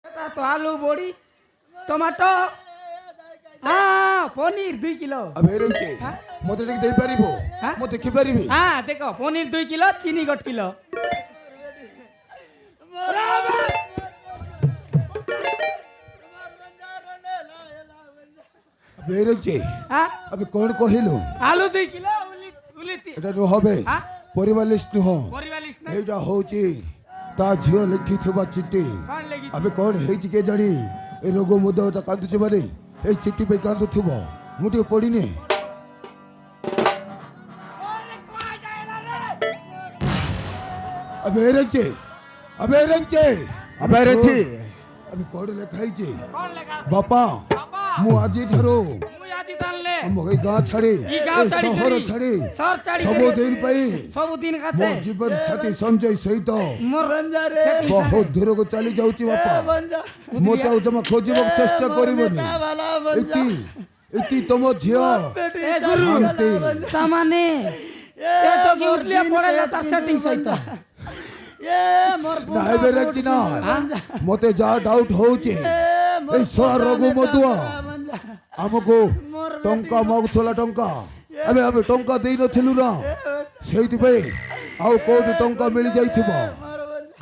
এটা তো আলু বড়ি টমেটো হ্যাঁ পনির 2 কিলো আবে রেঞ্চে হ্যাঁ? মতে ঠিক দেই পারিব হ্যাঁ? মতে কি পারিবি হ্যাঁ দেখো পনির 2 কিলো চিনি 1 কিলো আবে রেঞ্চে হ্যাঁ আবে কোন কহিলু আলু 2 কিলো উলিতি এটা নো হবে হ্যাঁ? পরিবার লিস্ট নো ପରିବା ଲିଷ୍ଟ ନା এইটা হচ্ছে তা ঝিও লিখিথিবা চিঠি କ'ଣ ଲେଖିଛି আবে কোন ହେଇଛି কে জানি এই রোগ মুদটা কান্দুছে মানে এই চিঠি পে কান্দুথিব মু ଟିକେ পড়িনি আবে রেঞ্চে আবে রেঞ্চে আবে রেঞ্চে আবে কোন লেখা ହେଇଛି କ'ଣ ଲେଖା বাপা ବାପା ମୁଁ ଆଜି ଠାରୁ ମୁଁ ଆଜି ତାହେଲେ ଆମ এই ଗାଁ ଛାଡ଼ି ଇ ଗାଁ এই ଛାଡ଼ି ସହର କରି, ଛାଡ଼ି ସହର ଛାଡ଼ି ସବୁଦିନ ପାଇଁ ସବୁଦିନ ମୋ ଖାତେ ଜୀବନ ସାଥୀ ସଞ୍ଜୟ ସହିତ ମୋର ସେଠି ବହୁତ ଦୂରକୁ ଚାଲି ଯାଉଛି ବାପା ମୋତେ ଆଉ ଜମା ଖୋଜିବାକୁ ଚେଷ୍ଟା କରିବନି ଇତି ତମ ଝିଅ ଏ ଗୁରୁ ଶାନ୍ତି ତାମାନେ ସେଠୁ କି ଉଠଲିଆ ପଡେଲା ତାର ସେଟିଂ ସହିତ ନାଇଁ ବେ ରେଞ୍ଚି ନା ମୋତେ ଯାହା ଡାଉଟ୍ ହଉଛି এই ଶଳା ରଘୁ ମଧୁଆ ଆମକୁ ଟଙ୍କା ମାଗୁଥିଲା ଟଙ୍କା ଆମେ ଟଙ୍କା ଦେଇନଥିଲୁ ନା ସେଇଥିପାଇଁ ଆଉ କୋଉଠି ଟଙ୍କା ମିଳି ଯାଇଥିବ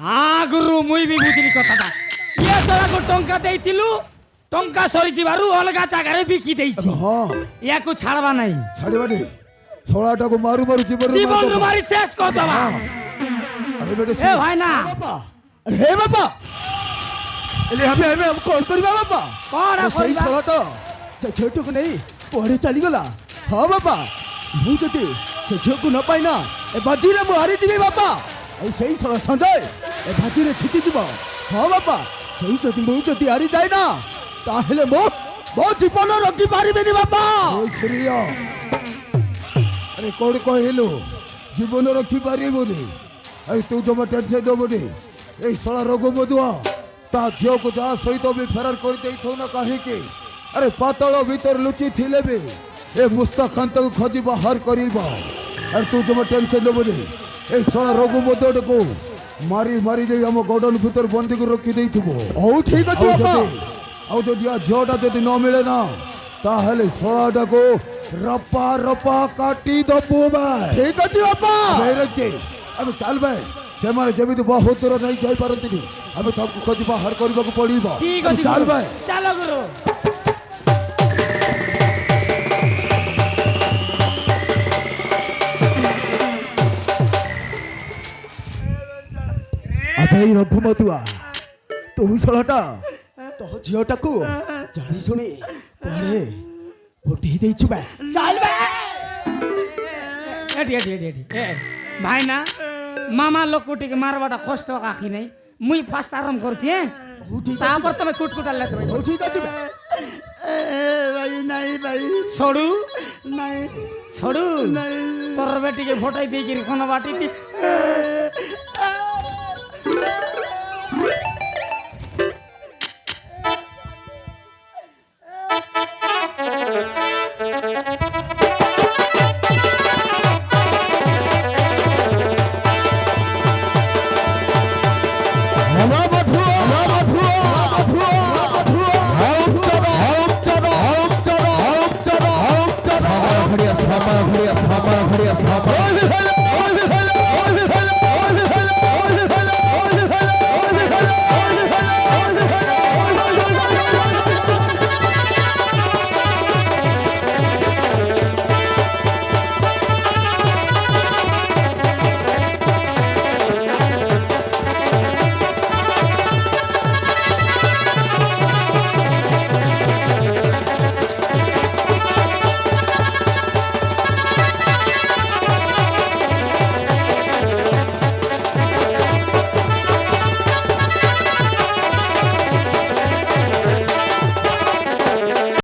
ହଁ ଗୁରୁ ମୁଇଁ ବି ବୁଝିଲି କଥାଟା ଇଏ ତୋରାକୁ ଟଙ୍କା ଦେଇଥିଲୁ ଟଙ୍କା ସରିଯିବାରୁ ଅଲଗା ଜାଗାରେ ବିକି ଦେଇଛି ହଁ ୟାକୁ ଛାଡ଼ବା ନାହିଁ ଛାଡ଼ିବାନି ଶଳାଟାକୁ ମାରୁ ମାରୁ ଜୀବନରୁ ମାରି ଶେଷ କରିଦବା ଆରେ ବେଟେ ଏ ଭାଇନା হে বাবা এলে আমি কোন করিবা বাবা କ'ଣ সেই କରିବା ষোলটা সে ঝিওটুকু নেই পড়ে চালিগলা হ্যাঁ বাবা ମୁଁ ଯଦି ସେ ଝିଅକୁ ନ ପାଇନା ଏ ବାଜିରେ ମୁଁ ହାରିଯିବି ବାପା ଆଉ ସେଇ ସଞ୍ଜୟ ଏ ବାଜିରେ ଛିଟିଯିବ ହଁ ବାପା ସେଇ ଯଦି ମୁଁ ଯଦି ହାରିଯାଏ ନା ତାହେଲେ ମୋ ଜୀବନ ରଖିପାରିବିନି ବାପା ওই শ্রিয়া আরে কোন কহিলু জীবন রখিପାରିବୁନି এই তু জমা টেনশন দেবনি এই শଳା রঘু মধুଆ ତା ଝିଅକୁ ଯାହା ସହିତ ବି ଫେରାର କରିଦେଇଥାଉ ନା କାହିଁକି ଆରେ ପାତାଳ ଭିତରେ ଲୁଚି ଥିଲେ ବି ଏ ମୁସ୍ତାଖାନ୍ତକୁ ଖୋଜି ବାହାର କରିବ ଆରେ ତୁ ଜମା ଟେନସନ ଦେବନି এই ଶଳା ରଘୁ ମଧୁଆଟାକୁ ମାରି ମାରି ଦେଇ ଆମ ଗୋଡନ ଭିତରେ ବନ୍ଦୀକୁ ରଖିଦେଇଥିବ ହଉ ଠିକ ଅଛି ବାପା ଆଉ ଯଦି ଆ ଝିଅଟା ଯଦି ନ ମିଳେ ନା ତାହେଲେ ଶଳାଟାକୁ ରପା ରପା କାଟି ଦବୁ ଠିକ ଅଛି ବାପା ଆମେ ଚାଲବେ ସେମାନେ ଯେମିତି ବହୁତ ଦୂର ନେଇ ଯାଇପାରନ୍ତିନି ଆମେ ତାଙ୍କୁ ଖୋଜି ବାହାର କରିବାକୁ ପଡିବ ଠିକ ଅଛି ଚାଲବେ ଚାଲ ଗୁରୁ আবে রঘু মতুয়া তুই ষোলটা তো ঝিওটাকু জানি শুনি পড়ে পঠিয়ে ଦେଇଛୁ বে চাল বে এটি এটি এটি এটি এ ভাইনা মামা লোক ଟିକେ ମାରବାଟା କଷ୍ଟ କାଖି ନାହିଁ ମୁଇଁ ଫାଷ୍ଟ ଆରମ୍ଭ କରୁଛି ତାପରେ ତମେ କୁଟକୁଟାଲେ ଦେବେ ହଉ ঠিক আছে বে ଭାଇ ନାଇଁ ଭାଇ ଛଡୁ ନାଇଁ ଛଡୁ ତୋର ବେ ଟିକେ ଫଟାଇ ଦେଇକିରି ଖନ ବାଟି